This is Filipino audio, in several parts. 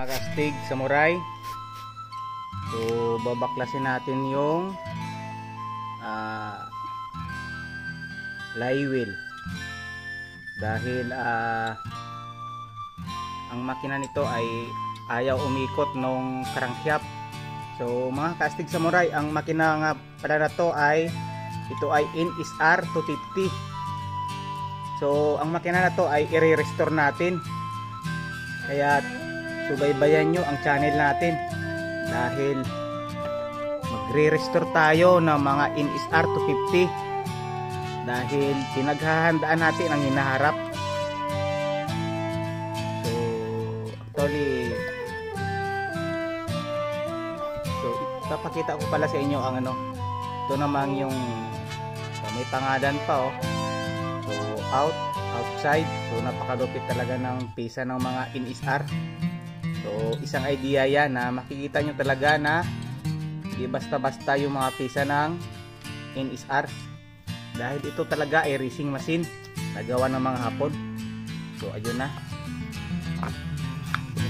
kastig samurai. So babaklasin natin yung flywheel dahil ang makina nito ay ayaw umikot nung crankshaft. So mga kastig samurai, ang makina nga pala na to ay ito ay NSR 250. So ang makina na to ay i-restore natin, kaya subaybayan nyo ang channel natin dahil magre-restore tayo ng mga NSR 250 dahil pinaghahandaan natin ang hinaharap. So actually, ipapakita ko pala sa inyo ang ito naman yung may pangalan pa so outside. So napakalupit talaga ng pisa ng mga NSR. So isang idea yan na makikita nyo talaga na di basta-basta yung mga pisa ng NSR dahil ito talaga ay racing machine nagawa ng mga Hapon. So ayun na,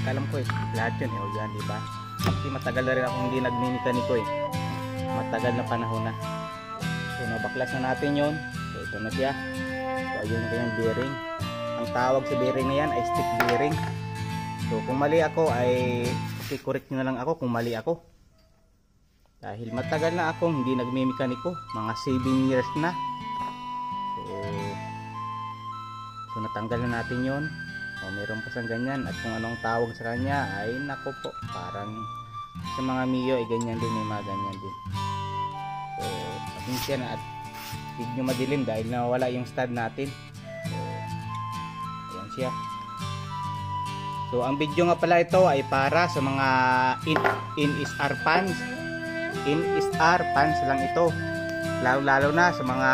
alam ko lahat yun yan, diba? Kasi matagal na rin akong hindi nagminikaniko matagal na panahon na. So nabaklas na natin yun. So ito na siya. So ayun na yung bearing. Ang tawag sa bearing na yan ay stick bearing. So kung mali ako ay correct nyo na lang ako kung mali ako, dahil matagal na akong hindi nagmimikaniko, mga 7 years na. So natanggal na natin yon. Meron pa siyang ganyan, at kung anong tawag sa kanya ay nako po, parang sa mga Mio ay ganyan din, may mga ganyan din. So pasensya na at hindi nyo madilim dahil nawala yung stud natin. So ayan siya. So ang video nga pala ito ay para sa mga NSR fans. NSR fans lang ito, lalo na sa mga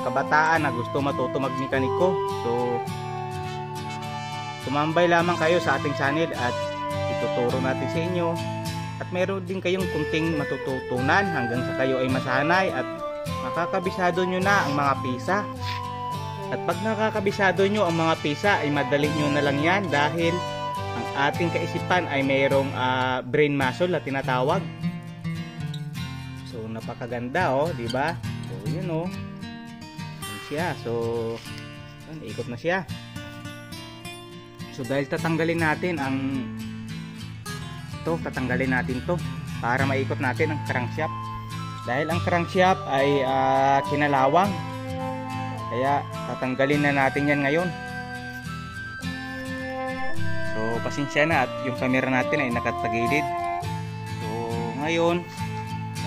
kabataan na gusto matuto magmekaniko. So tumambay lamang kayo sa ating channel at ituturo natin sa inyo, at meron din kayong kunting matututunan hanggang sa kayo ay masanay at makakabisado nyo na ang mga pisa. At pag nakakabisado nyo ang mga pisa ay madali nyo na lang yan dahil ang ating kaisipan ay mayroong brain muscle na tinatawag. So napakaganda di ba? So yun yun siya. So ikot na siya. So dahil tatanggalin natin tatanggalin natin to para maikot natin ang crankshaft. Dahil ang crankshaft ay kinalawang, kaya tatanggalin na natin yan ngayon. So pasensya na at yung camera natin ay nakatagilid. So ngayon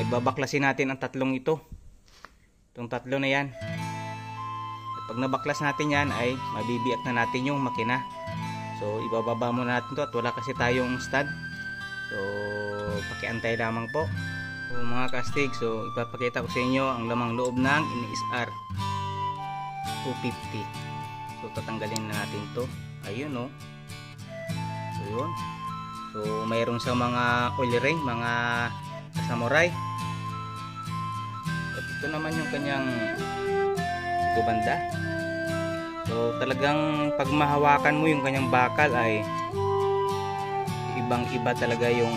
ay babaklasin natin ang tatlong ito. Itong tatlo na yan. At pag nabaklas natin yan ay mabibiyak na natin yung makina. So ibababa muna natin to at wala kasi tayong stud. So pakiantay lamang po. So mga kastig, so ipapakita ko sa inyo ang lamang loob ng NSR 250. So tatanggalin na natin to. Ayun So yun. So mayroon sa mga oil ring, mga samurai. At ito naman yung kanyang banda. So talagang pag mahawakan mo yung kanyang bakal ay ibang iba talaga yung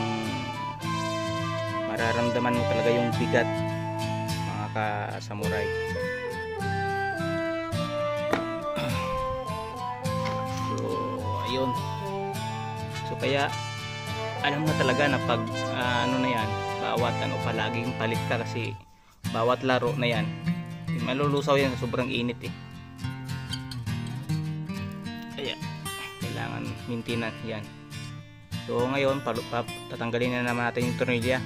mararamdaman mo talaga yung bigat, mga ka-samurai. So ayun. So kaya alam mo talaga na pag na yan, bawat palaging palit ka kasi bawat laro na yan malulusaw yan sa sobrang init Kaya kailangan maintenance yan. So ngayon tatanggalin na naman natin yung tornilya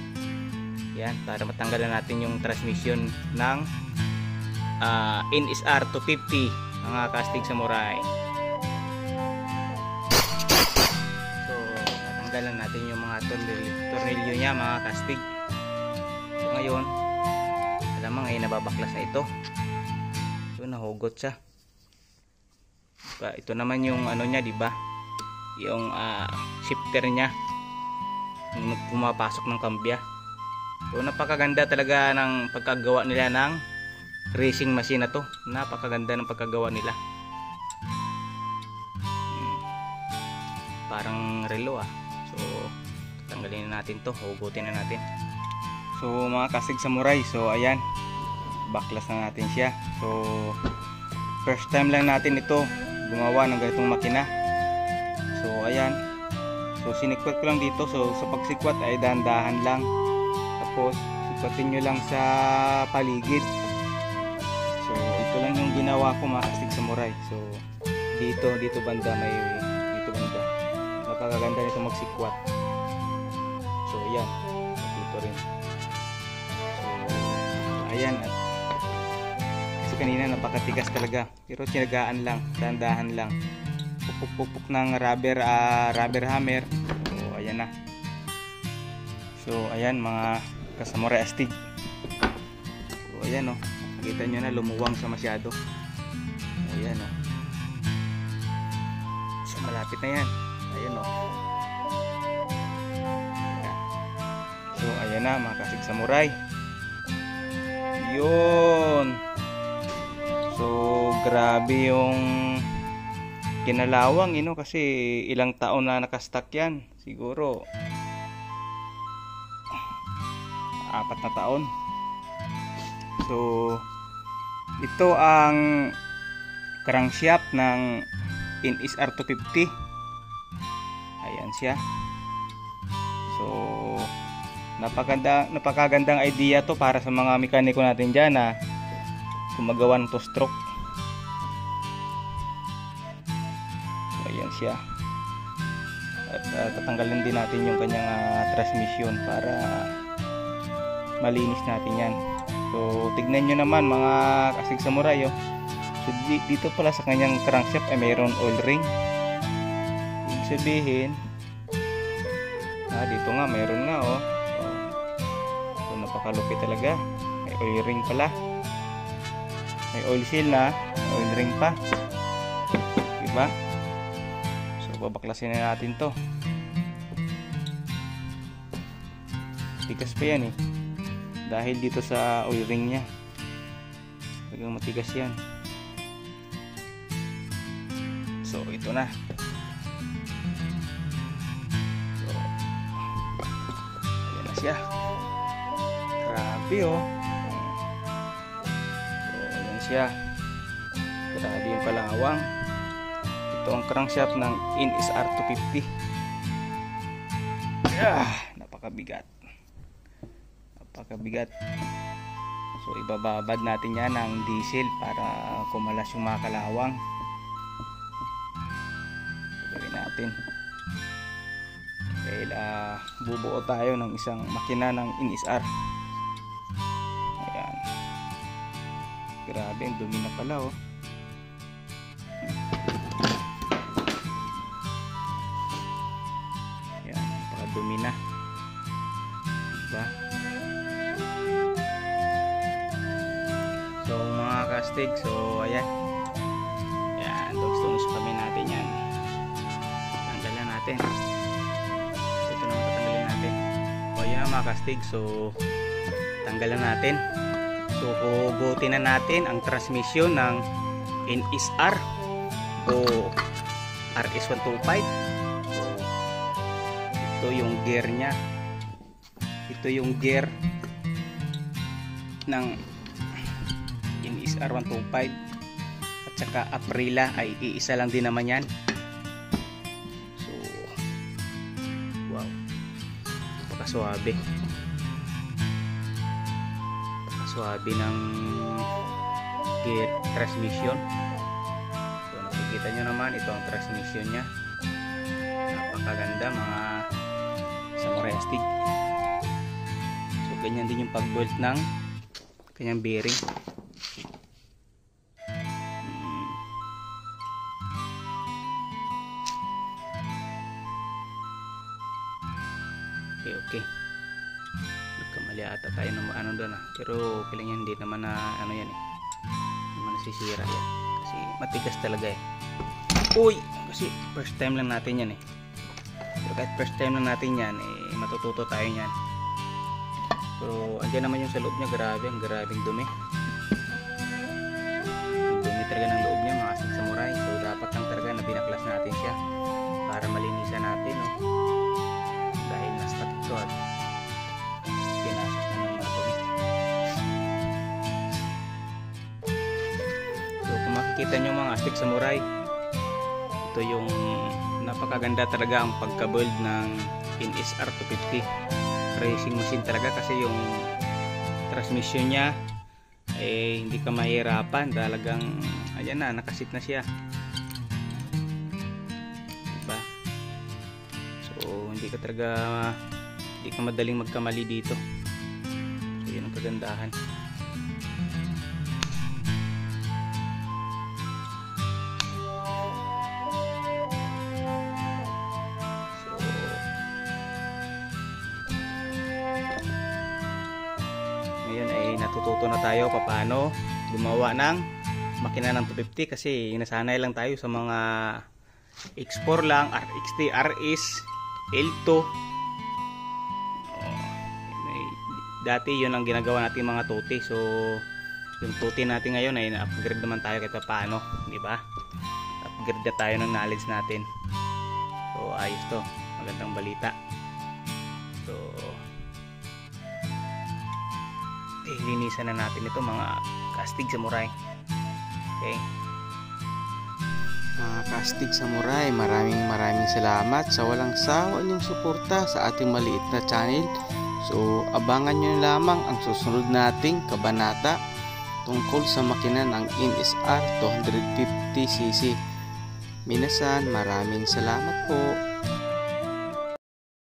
yan para matanggalan natin yung transmission ng NSR 250 mga kastig samurai. So tatanggalan natin yung mga tornilyo nya mga kastig. So ngayon alamang ay nababaklas na ito. So nahugot siya. Ito naman yung niya, di ba? Yung shifter niya. Yung pumapasok ng kambya. So napakaganda talaga ng pagkagawa nila ng racing machine na to. Napakaganda ng pagkagawa nila. Parang relo So tanggalin na natin to, hugutin na natin. So mga kastig samurai, so ayan, baklas na natin siya. So first time lang natin ito gumawa ng ganitong makina. So ayan, so sinikwat ko lang dito. So sa pagsikwat ay dahan-dahan lang, tapos sikwatin nyo lang sa paligid. So ito lang yung ginawa ko mga kastig samurai. So dito banda, may dito banda, napakaganda nito magsikwat. So ayan, dito rin. Ayan, at kasi kanina napakatigas talaga, pero tinagaan lang, dahan-dahan lang, pupuk-pupuk ng rubber hammer. So ayan na. So ayan mga kasamurai astig. So ayan, nakita nyo na, lumuwang sa masyado. So ayan, so malapit na yan. Ayan, ayan. So ayan na mga kasig samurai. Yun. So grabe yung kinalawang, kasi ilang taon na nakastack yan, siguro 4 na taon. So ito ang crankshaft ng Inis R250. Ayan siya. So napakagandang idea to para sa mga mekaniko natin dyan na gumagawa ng 2-stroke. So ayan siya. At tatanggalin din natin yung kanyang transmission para malinis natin yan. So tignan nyo naman mga kasig samurai. So dito pala sa kanyang crankshaft ay mayroon oil ring. Ibig sabihin, dito nga mayroon nga, so napakalupit talaga. May oil ring pala, may oil seal na oil ring pa, diba? So babaklasin na natin to. Tigas pa yan dahil dito sa oil ring nya, talagang matigas yan. So ito na. So ayan na siya. Grabe, So ayan siya. Grabe yung kalawang. Ito ang crankshaft ng Inis R250. Napakabigat. So ibababad natin yan ng diesel para kumalas yung mga kalawang. Gawin natin dahil bubuo tayo ng isang makina ng Inis R. Ayan, grabe, ang dumi na pala. Ayan, napakadumi na, diba? So mga kastig, so ayan, tungos kami natin yan. Tanggalan natin. Ito naman tatanggalin natin. So ayan mga kastig, so tanggalan natin. So hugutin na natin ang transmission ng Inis R o RS125. So ito yung gear nya. Ito yung gear ng Inis R125 at saka Aprilia ay iisa lang din naman yan. So wow, napakaswabe ng gear transmission. So nakikita nyo naman, ito ang transmission nya, napakaganda mga samurai astig. So ganyan din yung pag-bolt ng kanyang bearing. Okay. Nagkamali ata tayo ng doon pero kailan yan, hindi naman na yan hindi naman nasisira yan kasi matigas talaga Uy! Kasi first time lang natin yan pero kahit first time lang natin yan matututo tayo yan. Pero andyan naman yung sa loob nya, grabing dumi. Dumi talaga ng loob nya mga kasig samurai. So dapat lang talaga na binaklas natin siya para malinisan natin. makita nyo mga Astig Samurai, ito yung napakaganda talaga ang pagka-build ng NSR 250 racing machine talaga, kasi yung transmission niya hindi ka mahirapan, talagang ayan na, nakasit na siya, diba? So hindi ka madaling magkamali dito. So yun ang kagandahan. Ngayon ay natututo na tayo paano gumawa ng makina ng 250, kasi nasanay lang tayo sa mga X4 lang, RXT, RS, L2. Dati yun ang ginagawa natin mga tuti. So yung tuti natin ngayon ay na-upgrade naman tayo kahit paano, di ba? Upgrade na tayo ng knowledge natin. So ayos to, magandang balita. So linisan na natin ito mga Astig Samurai. Okay, mga Astig Samurai, maraming salamat sa walang sawa niyong suporta sa ating maliit na channel. So abangan nyo lamang ang susunod nating kabanata tungkol sa makina ng NSR 250cc. Minasan, maraming salamat po.